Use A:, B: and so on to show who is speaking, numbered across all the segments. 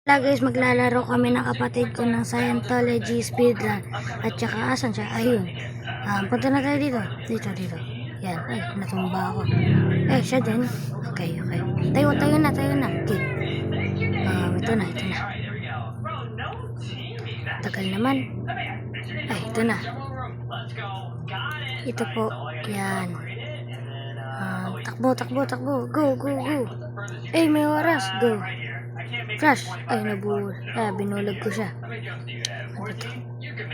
A: Wala guys, maglalaro kami ng kapatid ko ng Scientology speedrun. At saka asan siya? Ayun. Punta na tayo dito. Dito. Yan. Ay, natumba ako. Siya din. Okay. Tayo na. Okay. Ito na. Tagal naman. Ay, ito na. Ito po. Yan. Takbo. Go. May oras. Go. Crash! Ay, nabuhol. Binulag ko siya.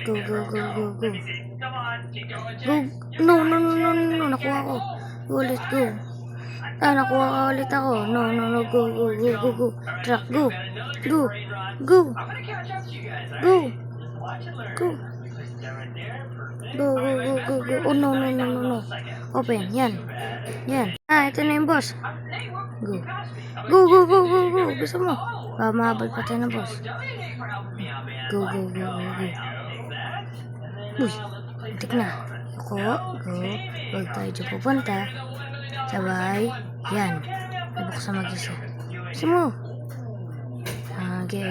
A: Go. No. Nakuha ko. Ulit, go. Nakuha ka ulit ako. No. Go. Truck, go. Oh, no. Open, yan. Ito na yung boss. Go. Gusto mo? Mahabol pa tayo ng boss. Go. Uy, tik na. Go. Huwag tayo dyan pupunta. Sabay. Yan. Nabuksan mag-isa. Gusto mo? Okay.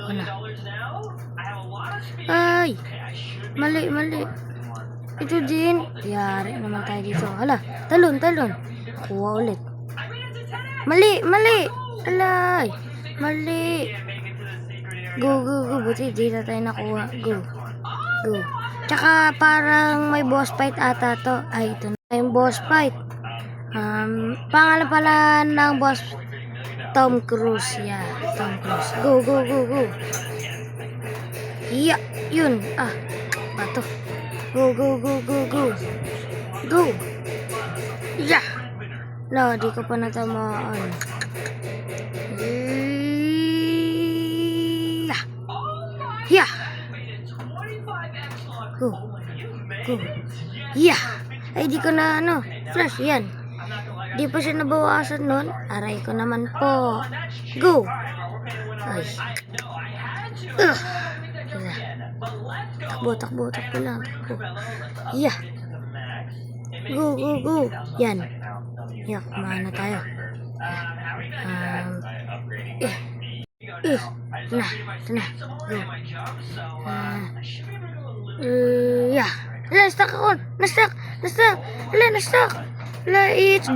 A: Ano? Ay! Mali. Ito din. Yari naman tayo dito. Hala, talon. Kuha ulit. Mali. Alay. Mali. Go. Buti di na tayo nakuha. Go. Tsaka parang may boss fight ata to. Ay, ito na yung boss fight. Pangalan pala ng boss Tom Cruise. Yeah, Tom Cruise. Go. Yeah, yun. Bato. Go. Yeah. La, di ko pa natamaan. Yeah. Go. Yeah. Ay, di ko na flash yan. Di pa siya nabawasan nun. Aray ko naman po. Go. Ay. Takbo lang. Yeah. Go. Yan. Kumain na tayo. Ito na. Go. Yeah. Stuck ako. Na-stuck. It's